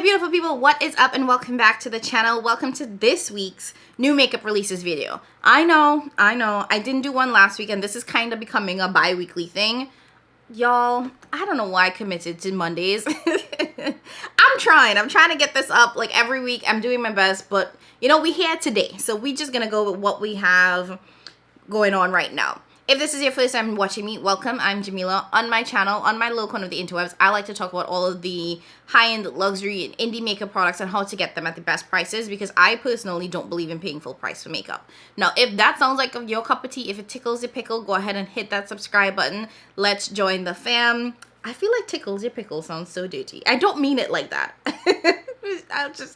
beautiful people, what is up and welcome back to the channel. Welcome to this week's new makeup releases video. I know, I didn't do one last week and this is kind of becoming a bi-weekly thing. Y'all, I don't know why I committed to Mondays. I'm trying to get this up like every week. I'm doing my best, but you know, we're here today. So we're just gonna go with what we have going on right now. If this is your first time watching me, welcome. I'm Jamila. On my channel, on my little corner of the interwebs, I like to talk about all of the high-end luxury and indie makeup products and how to get them at the best prices because I personally don't believe in paying full price for makeup. Now, if that sounds like your cup of tea, if it tickles your pickle, go ahead and hit that subscribe button. Let's join the fam. I feel like tickles your pickle sounds so dirty. I don't mean it like that.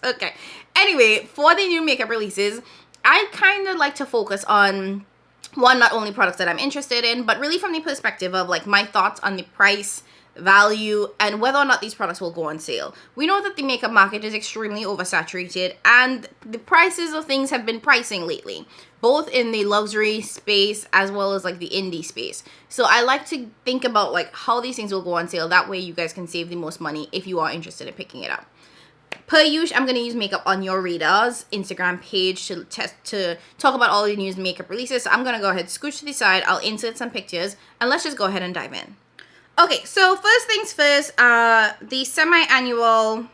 Okay. Anyway, for the new makeup releases, I kind of like to focus on one, not only products that I'm interested in, but really from the perspective of like my thoughts on the price, value, and whether or not these products will go on sale. We know that the makeup market is extremely oversaturated and the prices of things have been pricing lately, both in the luxury space as well as like the indie space. So I like to think about like how these things will go on sale. That way you guys can save the most money if you are interested in picking it up. Per usual, I'm going to use Makeup on Your Radar's Instagram page to talk about all the news and makeup releases. So I'm going to go ahead, scooch to the side. I'll insert some pictures and let's just go ahead and dive in. Okay, so first things first, the semi-annual,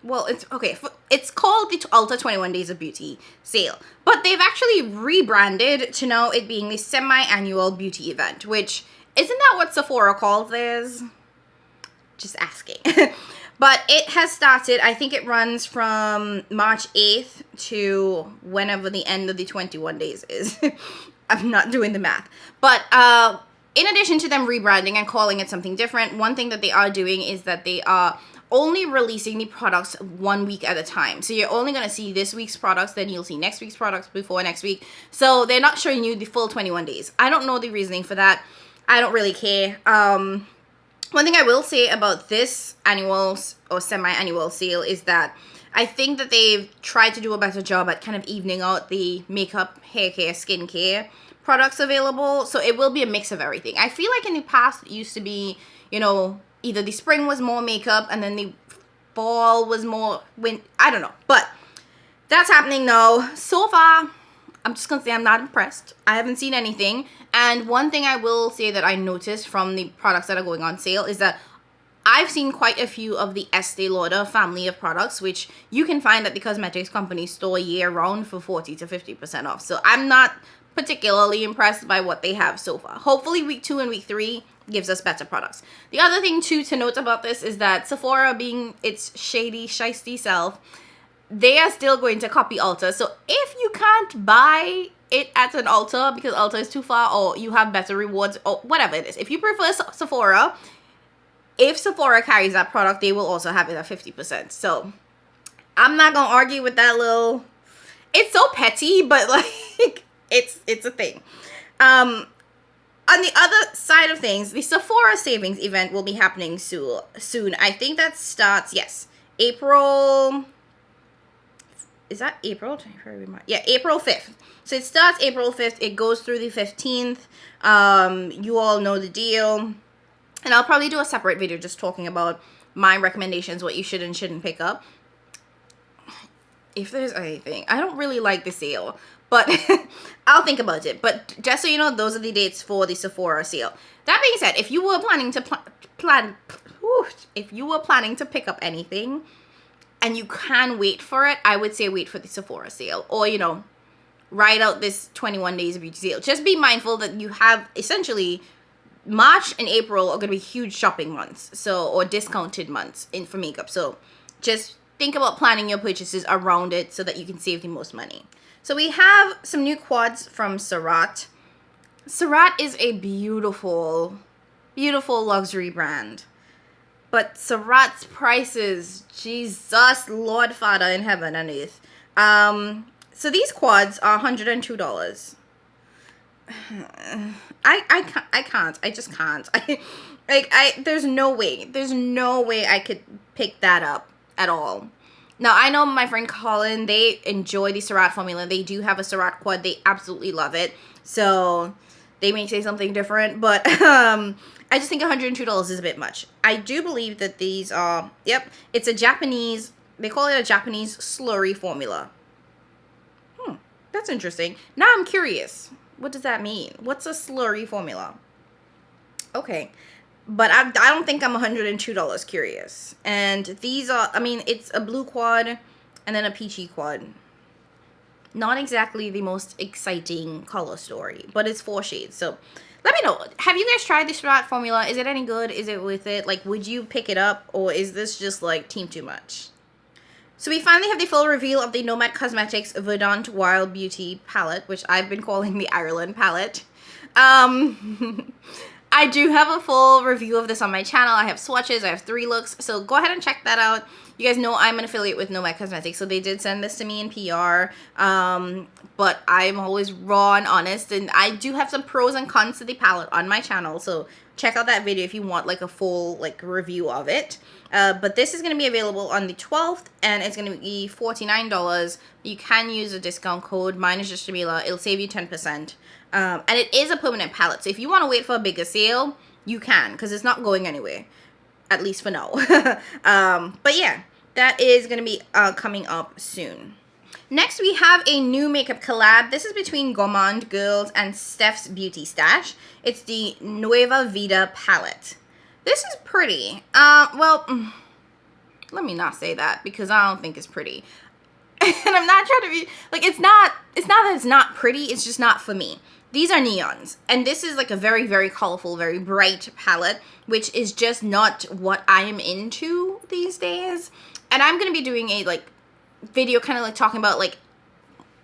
well, it's called the Ulta 21 Days of Beauty sale, but they've actually rebranded to now it being the semi-annual beauty event, which isn't that what Sephora calls theirs? Just asking. But it has started. I think it runs from March 8th to whenever the end of the 21 days is. I'm not doing the math. But in addition to them rebranding and calling it something different, one thing that they are doing is that they are only releasing the products 1 week at a time. So you're only going to see this week's products, then you'll see next week's products before next week. So they're not showing you the full 21 days. I don't know the reasoning for that. I don't really care. One thing I will say about this annual or semi-annual sale is that I think that they've tried to do a better job at kind of evening out the makeup, hair care, skincare products available. So it will be a mix of everything. I feel like in the past it used to be, you know, either the spring was more makeup and then the fall was more I don't know. But that's happening now. So far, I'm just gonna say I'm not impressed. I haven't seen anything. And one thing I will say that I noticed from the products that are going on sale is that I've seen quite a few of the Estee Lauder family of products, which you can find at the cosmetics company store year round for 40 to 50% off. So I'm not particularly impressed by what they have so far. Hopefully week 2 and week 3 gives us better products. The other thing too to note about this is that Sephora, being its shady, shisty self, they are still going to copy Ulta. So if you can't buy it at an Ulta because Ulta is too far, or you have better rewards, or whatever it is, if you prefer Sephora, if Sephora carries that product, they will also have it at 50%. So I'm not gonna argue with that little, it's so petty, but like it's a thing. On the other side of things, the Sephora savings event will be happening soon. I think that starts, yes, April. Is that April? Yeah, April 5th. So it starts April 5th. It goes through the 15th. You all know the deal. And I'll probably do a separate video just talking about my recommendations, what you should and shouldn't pick up. If there's anything. I don't really like the sale, but I'll think about it. But just so you know, those are the dates for the Sephora sale. That being said, if you were planning to pick up anything, and you can wait for it, I would say wait for the Sephora sale. Or, you know, ride out this 21 days of beauty sale. Just be mindful that you have essentially March and April are going to be huge shopping months. So, or discounted months for makeup. So just think about planning your purchases around it so that you can save the most money. So we have some new quads from Surat. Surat is a beautiful, beautiful luxury brand. But Surat's prices, Jesus, Lord Father in heaven and earth. So these quads are $102. I just can't. There's no way I could pick that up at all. Now, I know my friend Colin, they enjoy the Surat formula. They do have a Surat quad. They absolutely love it. So they may say something different, but I just think $102 is a bit much. I do believe that these are, yep, it's a Japanese They call it a Japanese slurry formula. That's interesting. Now I'm curious. What does that mean? What's a slurry formula? Okay. But I don't think I'm $102 curious. And these are, I mean, it's a blue quad and then a peachy quad. Not exactly the most exciting color story, but it's 4 shades. So let me know. Have you guys tried this matte formula? Is it any good? Is it worth it? Like, would you pick it up? Or is this just like team too much? So we finally have the full reveal of the Nomad Cosmetics Verdant Wild Beauty palette, which I've been calling the Ireland palette. I do have a full review of this on my channel. I have swatches, I have 3 looks, so go ahead and check that out. You guys know I'm an affiliate with Nomad Cosmetics, so they did send this to me in PR, but I'm always raw and honest, and I do have some pros and cons to the palette on my channel, so check out that video if you want like a full like review of it. But this is going to be available on the 12th, and it's going to be $49. You can use a discount code. Mine is just Jamila. It'll save you 10%. And it is a permanent palette, so if you want to wait for a bigger sale, you can, because it's not going anywhere, at least for now. But yeah, that is going to be coming up soon. Next, we have a new makeup collab. This is between Gourmand Girls and Steph's Beauty Stash. It's the Nueva Vida palette. This is pretty. Well, let me not say that, because I don't think it's pretty. And I'm not trying to be, like, it's not that it's not pretty, it's just not for me. These are neons, and this is like a very, very colorful, very bright palette, which is just not what I am into these days. And I'm going to be doing a, like, video kind of like talking about, like,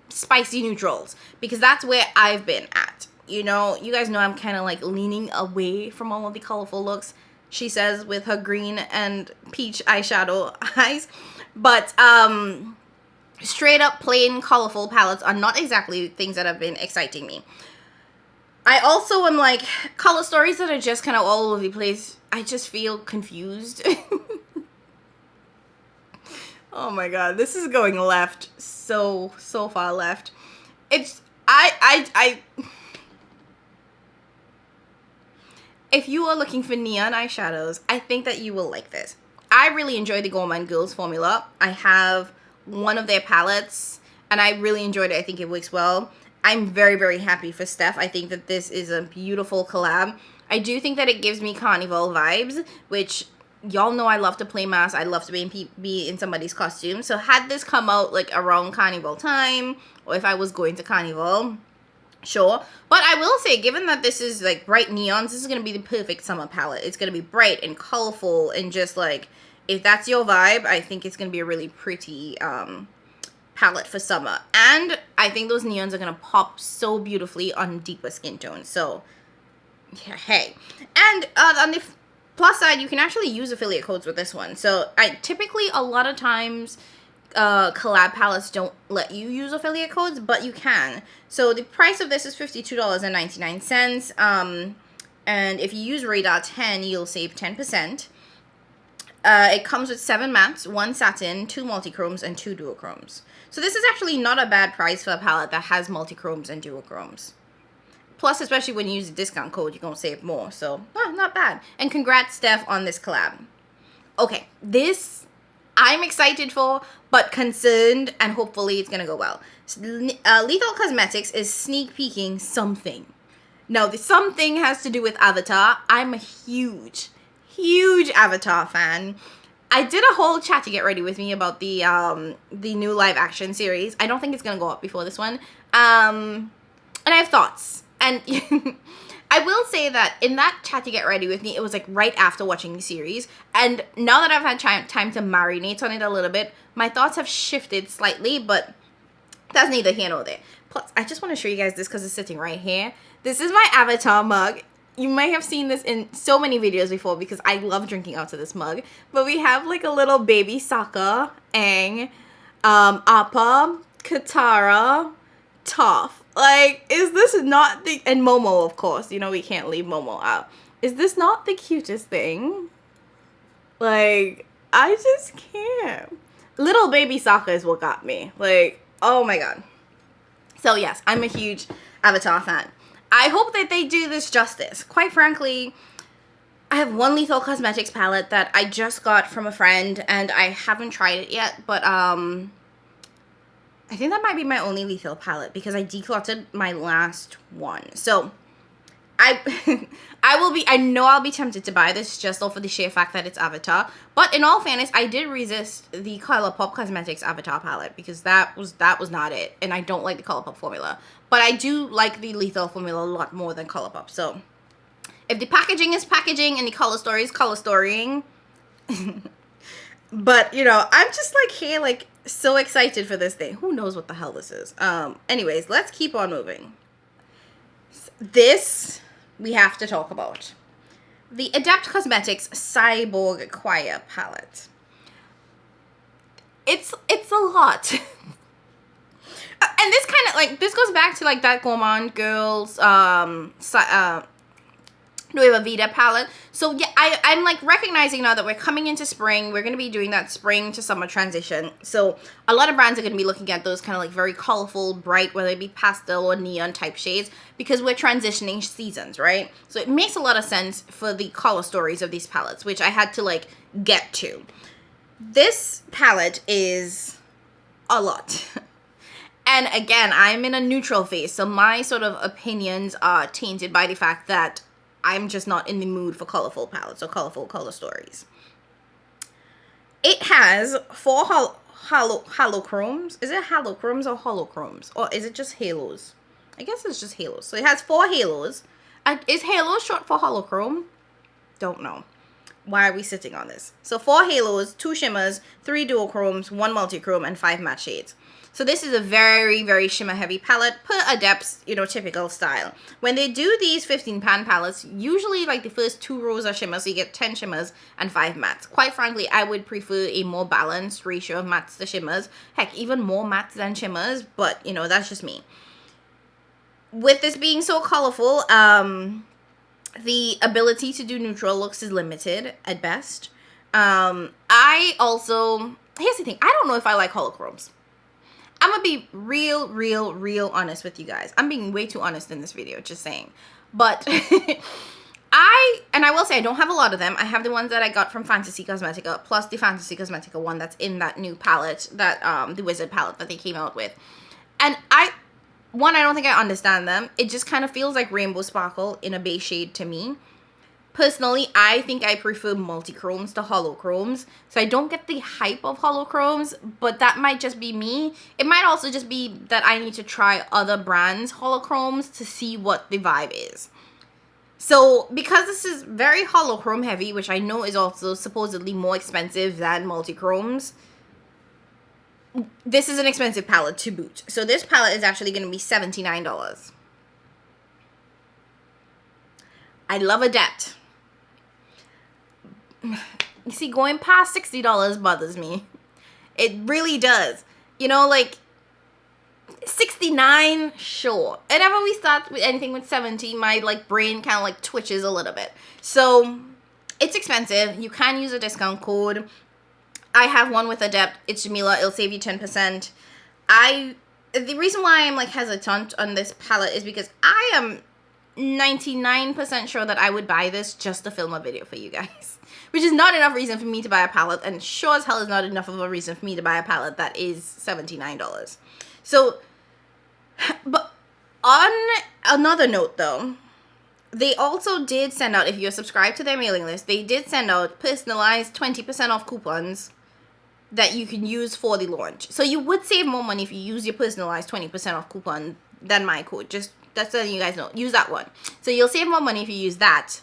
spicy neutrals, because that's where I've been at. You know, you guys know I'm kind of, like, leaning away from all of the colorful looks, she says, with her green and peach eyeshadow eyes. But, straight up plain colorful palettes are not exactly things that have been exciting me. I also am like, color stories that are just kind of all over the place, I just feel confused. Oh my god, this is going left, so far left. It's, if you are looking for neon eyeshadows, I think that you will like this. I really enjoy the Gourmand Girls formula. I have one of their palettes, and I really enjoyed it. I think it works well. I'm very, very happy for Steph. I think that this is a beautiful collab. I do think that it gives me carnival vibes, which y'all know I love to play mask. I love to be in somebody's costume. So had this come out like around carnival time, or if I was going to carnival, sure. But I will say, given that this is like bright neons, this is going to be the perfect summer palette. It's going to be bright and colorful, and just like, if that's your vibe, I think it's going to be a really pretty palette for summer. And I think those neons are going to pop so beautifully on deeper skin tones. So, yeah, hey. And on the plus side, you can actually use affiliate codes with this one. So, typically, a lot of times, collab palettes don't let you use affiliate codes, but you can. So, the price of this is $52.99. And if you use Radar 10, you'll save 10%. It comes with 7 mattes, 1 satin, 2 multichromes, and 2 duochromes. So this is actually not a bad price for a palette that has multichromes and duochromes. Plus, especially when you use a discount code, you're going to save more. So, not bad. And congrats, Steph, on this collab. Okay, this I'm excited for, but concerned, and hopefully it's going to go well. Lethal Cosmetics is sneak peeking something. Now, the something has to do with Avatar. I'm a huge Avatar fan. I did a whole chat to get ready with me about the new live action series. I don't think it's gonna go up before this one. And I have thoughts. And I will say that in that chat to get ready with me, it was like right after watching the series. And now that I've had time to marinate on it a little bit, my thoughts have shifted slightly, but that's neither here nor there. Plus, I just want to show you guys this because it's sitting right here. This is my Avatar mug. You might have seen this in so many videos before because I love drinking out of this mug. But we have like a little baby Sokka, Aang, Appa, Katara, Toph. Like, is this not the... And Momo, of course. You know, we can't leave Momo out. Is this not the cutest thing? Like, I just can't. Little baby Sokka is what got me. Like, oh my god. So yes, I'm a huge Avatar fan. I hope that they do this justice. Quite frankly, I have one Lethal Cosmetics palette that I just got from a friend, and I haven't tried it yet, but I think that might be my only Lethal palette because I decluttered my last one. So I know I'll be tempted to buy this just off of the sheer fact that it's Avatar. But in all fairness, I did resist the ColourPop Cosmetics Avatar palette because that was not it. And I don't like the ColourPop formula. But I do like the Lethal formula a lot more than ColourPop. So if the packaging is packaging and the color story is color storying. But, you know, I'm just like here, like so excited for this thing. Who knows what the hell this is? Anyways, let's keep on moving. This we have to talk about. The Adept Cosmetics Cyborg Choir palette. It's a lot. And this kind of like, this goes back to like that Gourmand Girls Nueva Vida palette. So yeah, I'm like recognizing now that we're coming into spring. We're going to be doing that spring to summer transition. So a lot of brands are going to be looking at those kind of like very colorful, bright, whether it be pastel or neon type shades, because we're transitioning seasons, right? So it makes a lot of sense for the color stories of these palettes, which I had to like get to. This palette is a lot. And again, I'm in a neutral phase, so my sort of opinions are tainted by the fact that I'm just not in the mood for colorful palettes or colorful color stories. It has 4 holochromes. Is it holochromes or holochromes? Or is it just halos? I guess it's just halos. So it has 4 halos. Is halo short for holochrome? Don't know. Why are we sitting on this? So 4 halos, 2 shimmers, 3 duochromes, 1 multichrome, and 5 matte shades. So this is a very, very shimmer heavy palette per Adept's, you know, typical style. When they do these 15 pan palettes, usually like the first 2 rows are shimmers, so you get 10 shimmers and 5 mattes. Quite frankly, I would prefer a more balanced ratio of mattes to shimmers. Heck, even more mattes than shimmers, but you know, that's just me. With this being so colorful, the ability to do neutral looks is limited at best. I also, here's the thing, I don't know if I like holochromes. I'm gonna be real honest with you guys. I'm being way too honest in this video, just saying. But I will say I don't have a lot of them. I have the ones that I got from Fantasy Cosmetica, plus the Fantasy Cosmetica one that's in that new palette, that the Wizard palette that they came out with. And I don't think I understand them. It just kind of feels like Rainbow Sparkle in a beige shade to me. Personally, I think I prefer multichromes to holochromes. So I don't get the hype of holochromes, but that might just be me. It might also just be that I need to try other brands' holochromes to see what the vibe is. So because this is very holochrome heavy, which I know is also supposedly more expensive than multichromes, this is an expensive palette to boot. So this palette is actually going to be $79. I love Adept. You see, going past $60 bothers me. It really does. You know, like, 69, sure. Whenever we start with anything with 70, my, like, brain kind of, like, twitches a little bit. So, it's expensive. You can use a discount code. I have one with Adept. It's Jamila. It'll save you 10%. The reason why I'm, like, hesitant on this palette is because I am 99% sure that I would buy this just to film a video for you guys. Which is not enough reason for me to buy a palette, and sure as hell is not enough of a reason for me to buy a palette that is $79. So, but on another note though, they also did send out, if you're subscribed to their mailing list, they did send out personalized 20% off coupons that you can use for the launch. So you would save more money if you use your personalized 20% off coupon than my code. Just, that's letting you guys know. Use that one. So you'll save more money if you use that,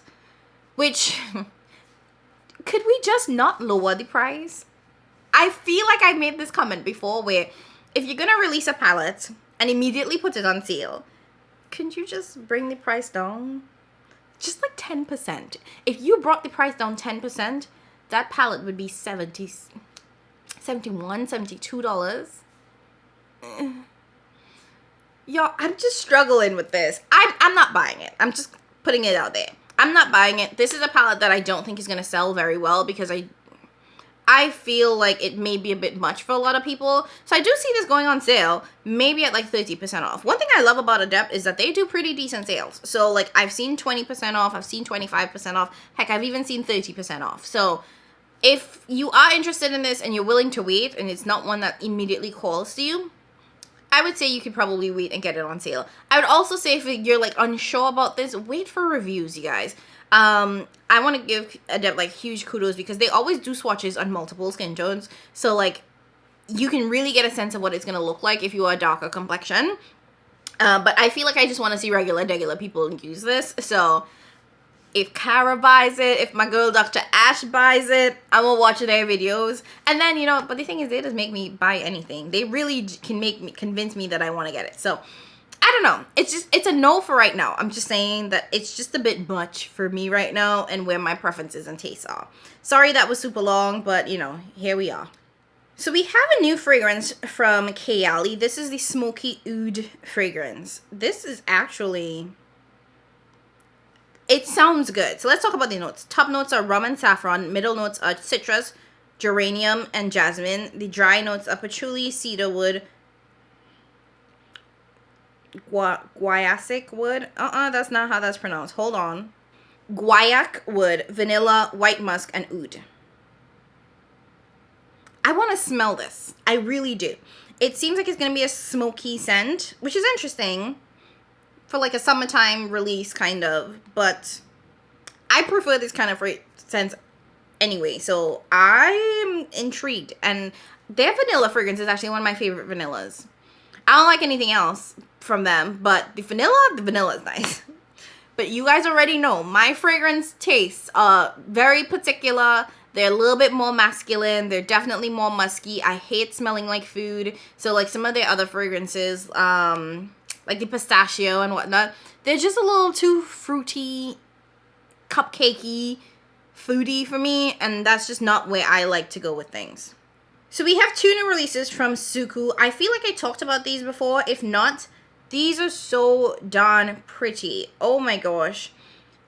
which... Could we just not lower the price? I feel like I've made this comment before where if you're going to release a palette and immediately put it on sale, couldn't you just bring the price down? Just like 10%. If you brought the price down 10%, that palette would be $71, $72. Yo, I'm just struggling with this. I'm not buying it. I'm just putting it out there. I'm not buying it. This is a palette that I don't think is going to sell very well because I I feel like it may be a bit much for a lot of people. So I do see this going on sale, maybe at like 30% off. One thing I love about Adept is that they do pretty decent sales. So like I've seen 20% off, I've seen 25% off. Heck, I've even seen 30% off. So if you are interested in this and you're willing to wait and it's not one that immediately calls to you, I would say you could probably wait and get it on sale. I would also say if you're like unsure about this, wait for reviews, you guys. I want to give Adept like huge kudos because they always do swatches on multiple skin tones. So like you can really get a sense of what it's going to look like if you are a darker complexion. But I feel like I just want to see regular people use this. So if Kara buys it, if my girl Dr. Ash buys it, I will watch their videos. And then, you know, but the thing is, they just make me buy anything. They really can convince me that I want to get it. So, I don't know. It's a no for right now. I'm just saying that it's just a bit much for me right now and where my preferences and tastes are. Sorry that was super long, but, you know, here we are. So we have a new fragrance from Kayali. This is the Smoky Oud fragrance. This is actually... It sounds good. So let's talk about the notes. Top notes are rum and saffron. Middle notes are citrus, geranium, and jasmine. The dry notes are patchouli, cedarwood, guaiac wood. That's not how that's pronounced. Hold on. Guaiac wood, vanilla, white musk, and oud. I want to smell this. I really do. It seems like it's going to be a smoky scent, which is interesting. For like a summertime release kind of, but I prefer this kind of scent anyway, so I'm intrigued. And their vanilla fragrance is actually one of my favorite vanillas. I don't like anything else from them, but the vanilla is nice. But you guys already know my fragrance tastes are very particular. They're a little bit more masculine. They're definitely more musky. I hate smelling like food. So like some of their other fragrances, like the pistachio and whatnot, they're just a little too fruity, cupcakey, foodie for me, and that's just not where I like to go with things. So we have 2 new releases from Suku. I feel like I talked about these before. If not, these are so darn pretty. Oh my gosh.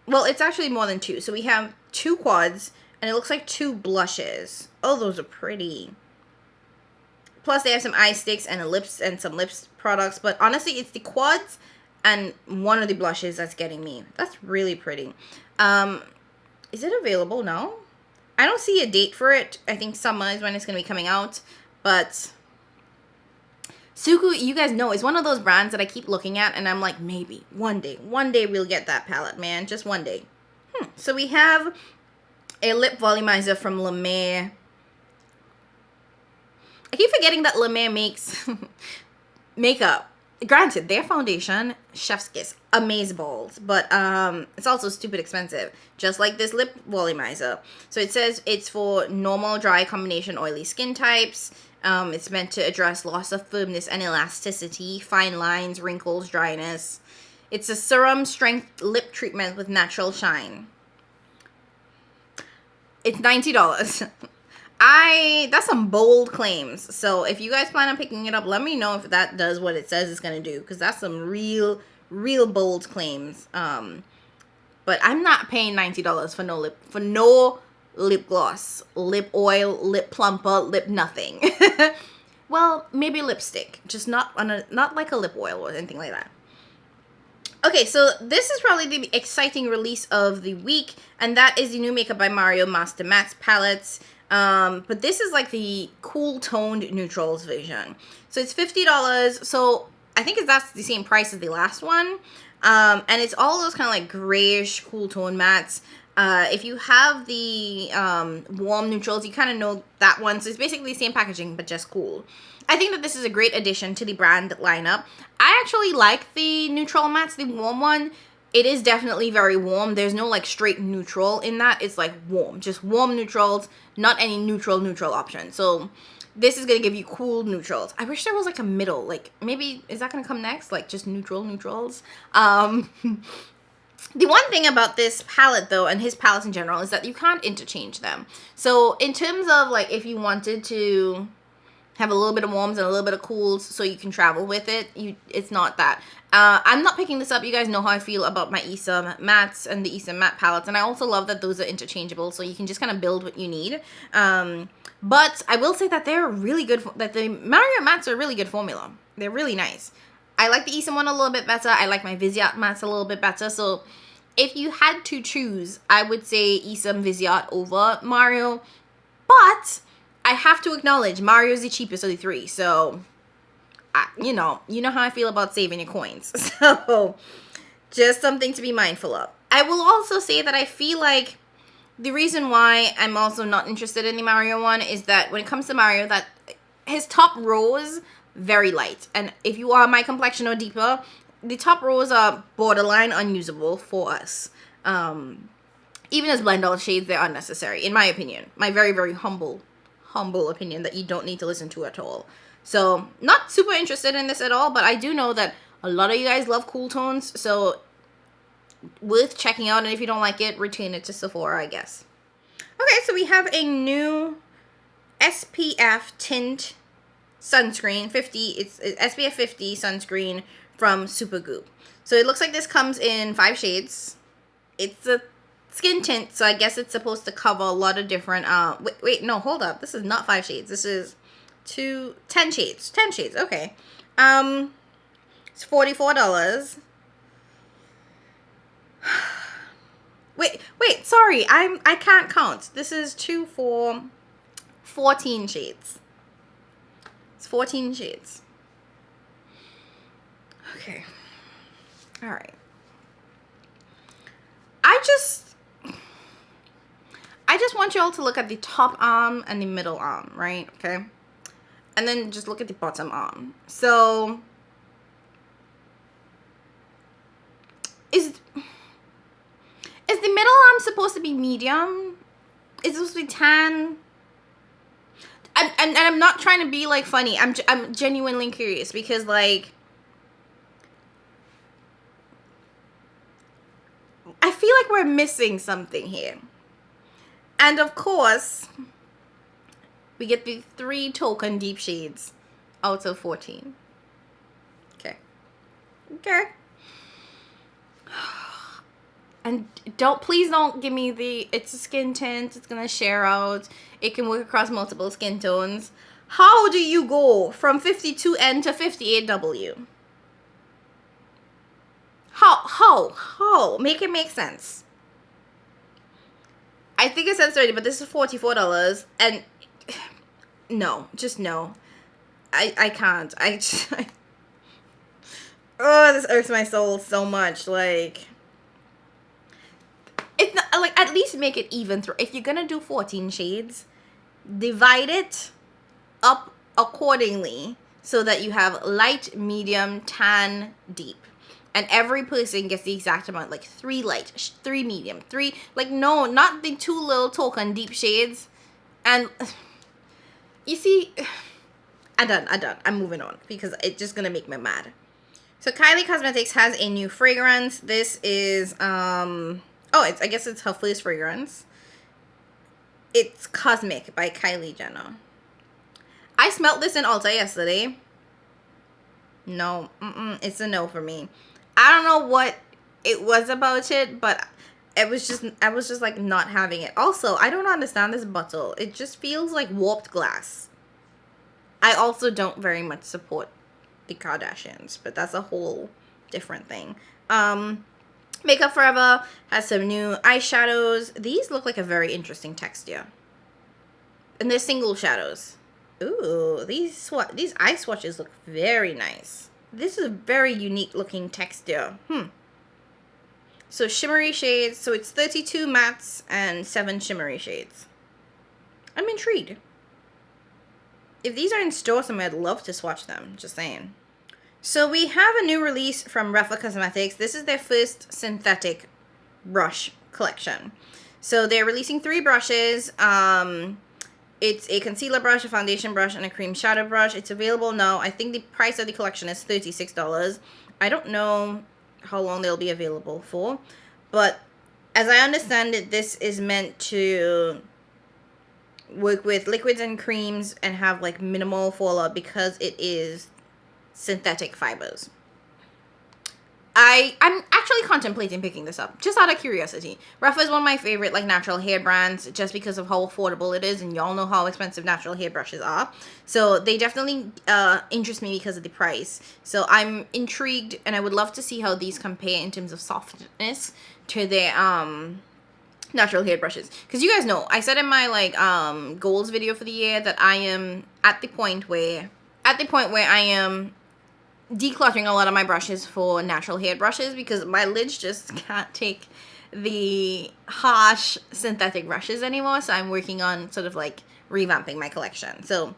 Well, it's actually more than 2. So we have 2 quads, and it looks like 2 blushes. Oh, those are pretty. Plus, they have some eye sticks and some lips products. But honestly, it's the quads and one of the blushes that's getting me. That's really pretty. Is it available now? I don't see a date for it. I think summer is when it's going to be coming out. But Suku, you guys know, is one of those brands that I keep looking at. And I'm like, maybe one day we'll get that palette, man. Just one day. So we have a lip volumizer from La Mer. I keep forgetting that La Mer makes makeup. Granted, their foundation, chef's kiss, amazeballs, but it's also stupid expensive, just like this lip volumizer. So it says it's for normal, dry, combination, oily skin types. It's meant to address loss of firmness and elasticity, fine lines, wrinkles, dryness. It's a serum strength lip treatment with natural shine. It's $90. That's some bold claims. So if you guys plan on picking it up, let me know if that does what it says it's gonna do, because that's some real bold claims. But I'm not paying $90 for no lip gloss, lip oil, lip plumper, lip nothing. Well, maybe lipstick, just not like a lip oil or anything like that. Okay, so this is probably the exciting release of the week, and that is the new Makeup by Mario Master Mattes palettes. But this is like the cool toned neutrals version. So it's $50. So I think that's the same price as the last one. And it's all those kind of like grayish cool tone mattes. If you have the warm neutrals, you kind of know that one. So it's basically the same packaging, but just cool. I think that this is a great addition to the brand lineup. I actually like the neutral mattes, the warm one. It is definitely very warm. There's no like straight neutral in that. It's like warm, just warm neutrals, not any neutral option. So this is going to give you cool neutrals. I wish there was like a middle, like maybe, is that going to come next? Like just neutrals. The one thing about this palette though, and his palettes in general, is that you can't interchange them. So in terms of like if you wanted to, have a little bit of warms and a little bit of cools so you can travel with it. It's not that. I'm not picking this up. You guys know how I feel about my Issa mattes and the Issa matte palettes, and I also love that those are interchangeable, so you can just kind of build what you need. But I will say that they're really good, that the Mario mattes are a really good formula. They're really nice. I like the Issa one a little bit better. I like my Viseart mattes a little bit better. So if you had to choose, I would say Issa and Viseart over Mario. But I have to acknowledge Mario is the cheapest of the three. So, you know how I feel about saving your coins. So just something to be mindful of. I will also say that I feel like the reason why I'm also not interested in the Mario one is that when it comes to Mario, that his top rows very light, and if you are my complexion or deeper, the top rows are borderline unusable for us. Even as blend out shades, they're unnecessary, in my opinion. My very, very humble opinion that you don't need to listen to at all. So not super interested in this at all, but I do know that a lot of you guys love cool tones, so worth checking out. And if you don't like it, return it to Sephora, I guess. Okay, so we have a new SPF tint sunscreen, it's SPF 50 sunscreen from Suku. So it looks like this comes in 5 shades. It's a skin tint, so I guess it's supposed to cover a lot of different, wait, no, hold up. This is not 5 shades. This is 10 shades. 10 shades, okay. It's $44. Wait, sorry. I can't count. This is 2, 4, 14 shades. It's 14 shades. Okay. All right. I just want y'all to look at the top arm and the middle arm, right? Okay. And then just look at the bottom arm. So is the middle arm supposed to be medium? Is it supposed to be tan? And I'm not trying to be like funny. I'm genuinely curious because like I feel like we're missing something here. And of course, we get the 3 token deep shades out of 14. Okay. Okay. And please don't give me the, it's a skin tint, it's gonna share out, it can work across multiple skin tones. How do you go from 52N to 58W? How? Make it make sense. I think it says 30, but this is $44, and no, just no. I can't. Oh, this irks my soul so much, like. It's not, like, at least make it even through. If you're gonna do 14 shades, divide it up accordingly so that you have light, medium, tan, deep. And every person gets the exact amount, like 3 light, 3 medium, 3, like, no, not the 2 little token deep shades. And you see, I'm done. I'm moving on because it's just gonna make me mad. So Kylie Cosmetics has a new fragrance. This is, I guess it's her first fragrance. It's Cosmic by Kylie Jenner. I smelled this in Ulta yesterday. No, it's a no for me. I don't know what it was about it, but I was just like not having it. Also, I don't understand this bottle. It just feels like warped glass. I also don't very much support the Kardashians, but that's a whole different thing. Makeup Forever has some new eyeshadows. These look like a very interesting texture. And they're single shadows. Ooh, these eye swatches look very nice. This is a very unique looking texture. So shimmery shades. So it's 32 mattes and 7 shimmery shades. I'm intrigued. If these are in store somewhere, I'd love to swatch them. Just saying. So we have a new release from Refa Cosmetics. This is their first synthetic brush collection. So they're releasing 3 brushes. It's a concealer brush, a foundation brush, and a cream shadow brush. It's available now. I think the price of the collection is $36. I don't know how long they'll be available for. But as I understand it, this is meant to work with liquids and creams and have like minimal fallout because it is synthetic fibers. I'm actually contemplating picking this up just out of curiosity. Rapha is one of my favorite like natural hair brands just because of how affordable it is, and y'all know how expensive natural hair brushes are. So they definitely interest me because of the price. So I'm intrigued, and I would love to see how these compare in terms of softness to their natural hair brushes. Because you guys know, I said in my like goals video for the year that I am at the point where I am decluttering a lot of my brushes for natural hair brushes because my lids just can't take the harsh synthetic brushes anymore. So I'm working on sort of like revamping my collection. So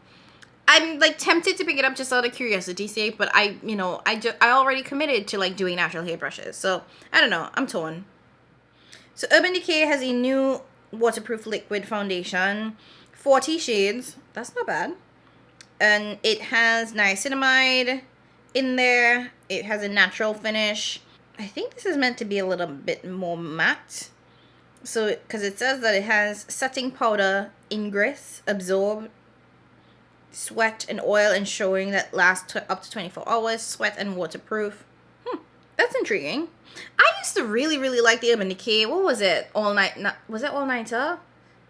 I'm like tempted to pick it up just out of curiosity's sake, but I already committed to like doing natural hair brushes. So I don't know, I'm torn. So Urban Decay has a new waterproof liquid foundation, 40 shades. That's not bad. And it has niacinamide in there. It has a natural finish. I think this is meant to be a little bit more matte. So, because it says that it has setting powder, ingress, absorb, sweat and oil, ensuring that lasts up to 24 hours, sweat and waterproof. That's intriguing. I used to really, really like the Urban Decay. What was it? All Night, was it All Nighter?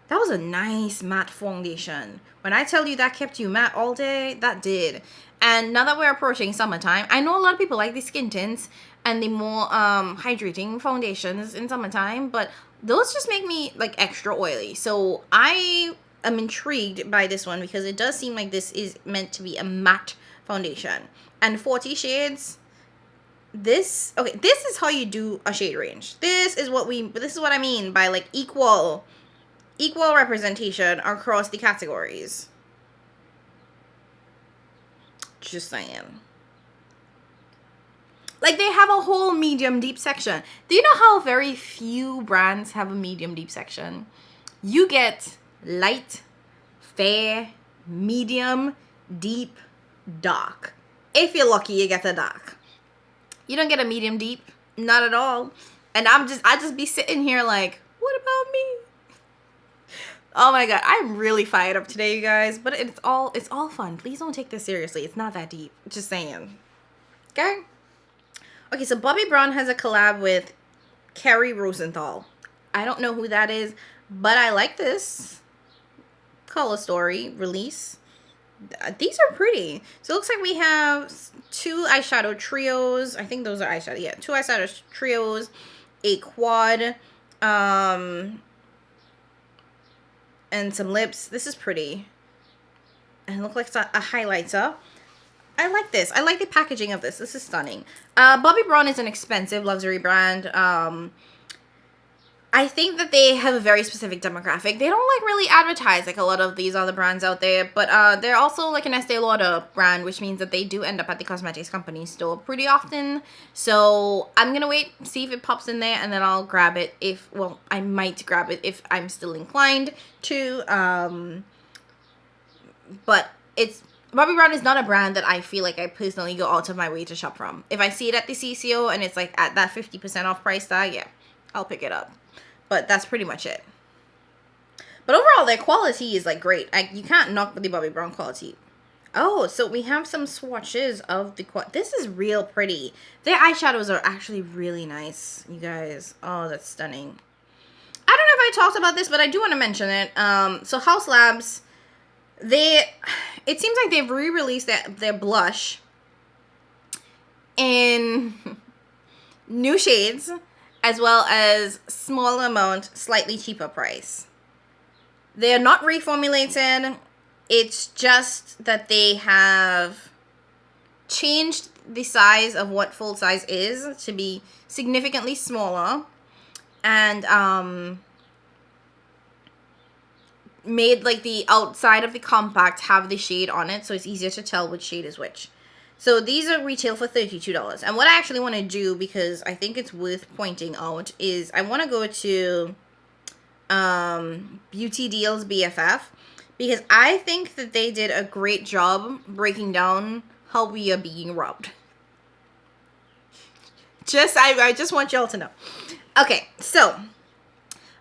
That was a nice matte foundation. When I tell you that kept you matte all day, that did. And now that we're approaching summertime, I know a lot of people like the skin tints and the more hydrating foundations in summertime, but those just make me like extra oily. So I am intrigued by this one because it does seem like this is meant to be a matte foundation. And 40 shades, this is how you do a shade range. This is what I mean by like equal representation across the categories. Just saying. Like, they have a whole medium deep section. Do you know how very few brands have a medium deep section? You get light, fair, medium, deep, dark. If you're lucky, you get the dark. You don't get a medium deep, not at all. And I just be sitting here like, what about me? Oh my god, I'm really fired up today, you guys. But it's all fun. Please don't take this seriously. It's not that deep. Just saying. Okay? Okay, so Bobbi Brown has a collab with Kerry Rosenthal. I don't know who that is, but I like this color story release. These are pretty. So it looks like we have 2 eyeshadow trios. I think those are eyeshadow. Yeah, 2 eyeshadow trios, a quad, and some lips. This is pretty. And it looks like it's a highlighter. I like this. I like the packaging of this. This is stunning. Bobbi Brown is an expensive luxury brand. I think that they have a very specific demographic. They don't like really advertise like a lot of these other brands out there, but they're also like an Estee Lauder brand, which means that they do end up at the cosmetics company store pretty often. So I'm gonna wait, see if it pops in there, and then I'll grab it I might grab it if I'm still inclined to. But Bobbi Brown is not a brand that I feel like I personally go out of my way to shop from. If I see it at the CCO and it's like at that 50% off price tag, yeah, I'll pick it up. But that's pretty much it. But overall, their quality is like great. You can't knock the Bobbi Brown quality. Oh, so we have some swatches of the this is real pretty. Their eyeshadows are actually really nice, you guys. Oh, that's stunning. I don't know if I talked about this, but I do want to mention it. So House Labs, it seems like they've re-released their blush in new shades, as well as small amount, slightly cheaper price. They're not reformulated. It's just that they have changed the size of what full size is to be significantly smaller, and made like the outside of the compact have the shade on it, so it's easier to tell which shade is which. So these are retail for $32. And what I actually want to do, because I think it's worth pointing out, is I want to go to Beauty Deals BFF, because I think that they did a great job breaking down how we are being robbed. I just want y'all to know. Okay, so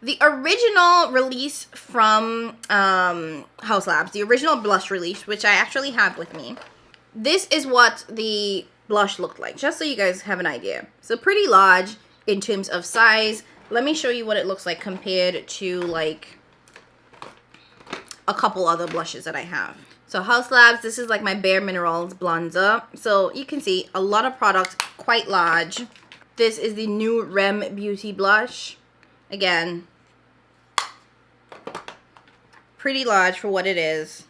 The original release from Haus Labs, the original blush release, which I actually have with me, this is what the blush looked like, just so you guys have an idea. So pretty large in terms of size. Let me show you what it looks like compared to like a couple other blushes that I have. So Haus Labs, this is like my Bare Minerals bronzer. So you can see a lot of product, quite large. This is the new Rem Beauty blush. Again, pretty large for what it is.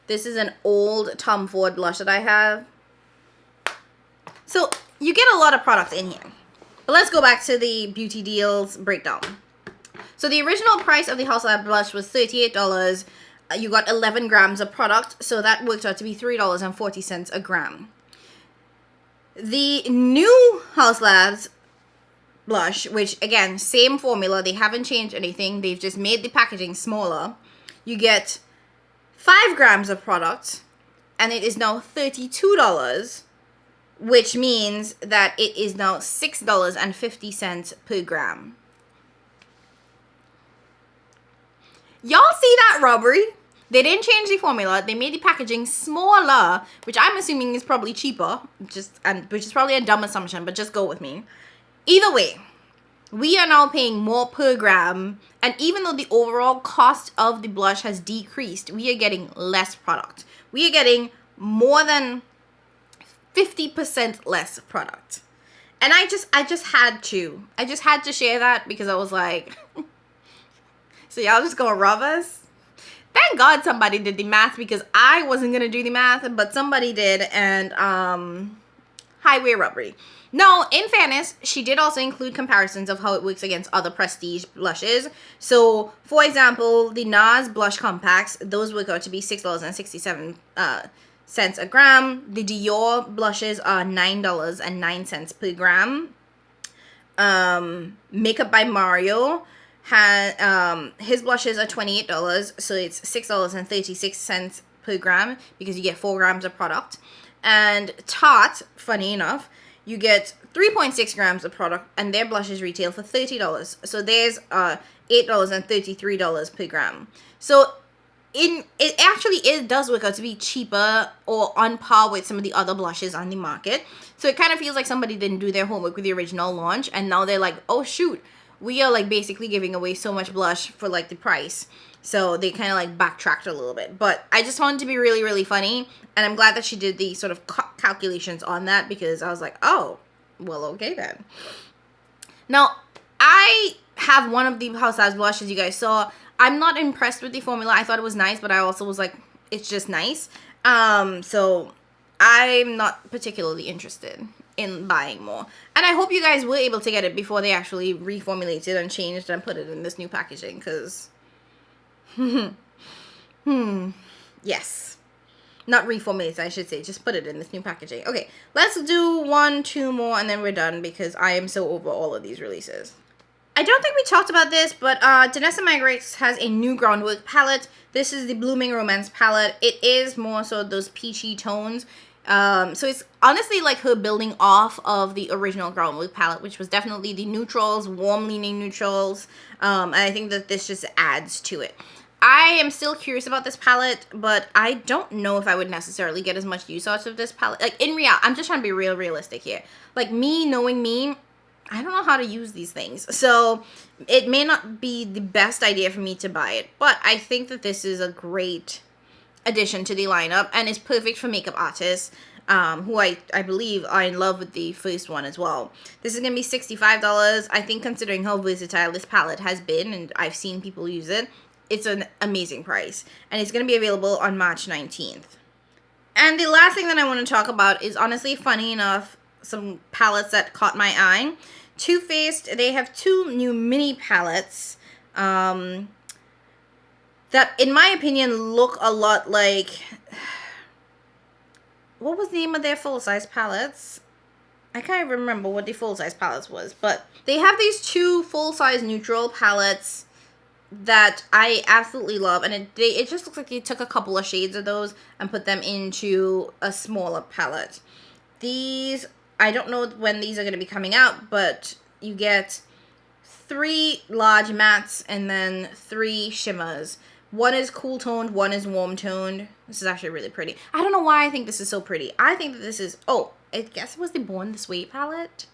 This is an old Tom Ford blush that I have. So you get a lot of product in here. But let's go back to the beauty deals breakdown. So the original price of the Haus Labs blush was $38. You got 11 grams of product, so that worked out to be $3.40 a gram. The new Haus Labs blush, which again, same formula, they haven't changed anything, they've just made the packaging smaller. You get 5 grams of product, and it is now $32, which means that it is now $6.50 per gram. Y'all see that robbery? They didn't change the formula. They made the packaging smaller, which I'm assuming is probably cheaper, which is probably a dumb assumption, but just go with me. Either way, we are now paying more per gram, and even though the overall cost of the blush has decreased, we are getting less product. We are getting more than 50% less product. And I just had to share that because I was like, so y'all just gonna rob us? Thank God somebody did the math, because I wasn't gonna do the math, but somebody did, and highway robbery. No, in fairness, she did also include comparisons of how it works against other prestige blushes. So, for example, the NARS blush compacts, those work out to be $6.67 a gram. The Dior blushes are $9.09 per gram. Makeup by Mario has his blushes are $28, so it's $6.36 per gram because you get 4 grams of product. And Tarte, funny enough, you get 3.6 grams of product, and their blushes retail for $30. So there's $8.33 per gram. So it does work out to be cheaper or on par with some of the other blushes on the market. So it kind of feels like somebody didn't do their homework with the original launch, and now they're like, oh shoot, we are like basically giving away so much blush for like the price. So they kind of like backtracked a little bit. But I just found it to be really, really funny. And I'm glad that she did the sort of calculations on that, because I was like, oh, well, okay then. Now, I have one of the Haus Labs blushes you guys saw. I'm not impressed with the formula. I thought it was nice, but I also was like, it's just nice. So I'm not particularly interested in buying more. And I hope you guys were able to get it before they actually reformulated and changed and put it in this new packaging, because yes, not reformulated, I should say, just put it in this new packaging. Okay, let's do 1, 2 more, and then we're done, because I am so over all of these releases. I don't think we talked about this, but Danessa Migrates has a new Groundwork palette. This is the Blooming Romance palette. It is more so those peachy tones. So it's honestly like her building off of the original Groundwork palette, which was definitely the neutrals, warm leaning neutrals. And I think that this just adds to it. I am still curious about this palette, but I don't know if I would necessarily get as much use out of this palette. Like in reality, I'm just trying to be realistic here. Like knowing me, I don't know how to use these things. So it may not be the best idea for me to buy it, but I think that this is a great addition to the lineup, and it's perfect for makeup artists who I believe are in love with the first one as well. This is going to be $65. I think considering how versatile this palette has been, and I've seen people use it, it's an amazing price. And it's going to be available on March 19th. And the last thing that I want to talk about is, honestly, funny enough, some palettes that caught my eye. Too Faced, they have 2 new mini palettes that, in my opinion, look a lot like... What was the name of their full-size palettes? I can't even remember what the full-size palettes was, but they have these 2 full-size neutral palettes that I absolutely love, and it just looks like they took a couple of shades of those and put them into a smaller palette. These, I don't know when these are going to be coming out, but you get 3 large mattes and then 3 shimmers. One is cool toned, one is warm toned. This is actually really pretty. I don't know why I think this is so pretty. I think that this is, oh, I guess it was the Born This Way palette.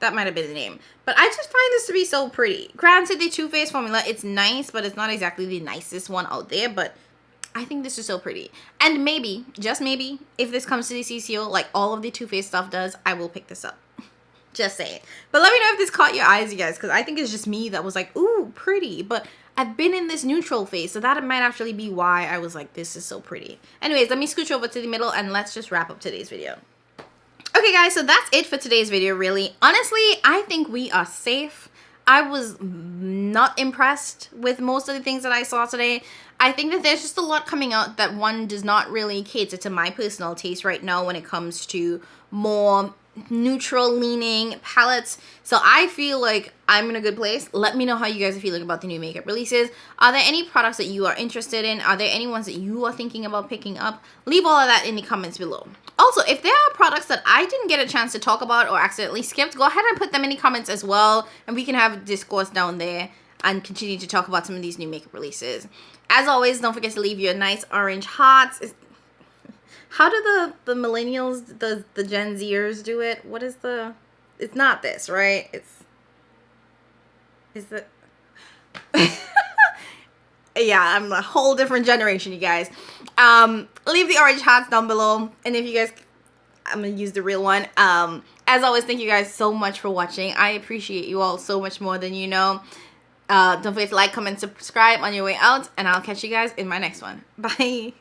That might have been the name. But I just find this to be so pretty. Granted, the Too Faced formula, it's nice, but it's not exactly the nicest one out there. But I think this is so pretty. And maybe, just maybe, if this comes to the CCO, like all of the Too Faced stuff does, I will pick this up. Just saying. But let me know if this caught your eyes, you guys, because I think it's just me that was like, ooh, pretty. But I've been in this neutral phase, so that might actually be why I was like, this is so pretty. Anyways, let me scooch over to the middle and let's just wrap up today's video. Okay, guys, so that's it for today's video, really. Honestly, I think we are safe. I was not impressed with most of the things that I saw today. I think that there's just a lot coming out that one does not really cater to my personal taste right now when it comes to more neutral leaning palettes. So I feel like I'm in a good place. Let me know how you guys are feeling about the new makeup releases. Are there any products that you are interested in? Are there any ones that you are thinking about picking up? Leave all of that in the comments below. Also, if there are products that I didn't get a chance to talk about or accidentally skipped, go ahead and put them in the comments as well, and we can have discourse down there and continue to talk about some of these new makeup releases. As always, don't forget to leave your nice orange hearts. How do the millennials, the Gen Zers do it? What is the... It's not this, right? Is it... Yeah, I'm a whole different generation, you guys. Leave the orange hearts down below. And if you guys... I'm going to use the real one. As always, thank you guys so much for watching. I appreciate you all so much more than you know. Don't forget to like, comment, subscribe on your way out. And I'll catch you guys in my next one. Bye.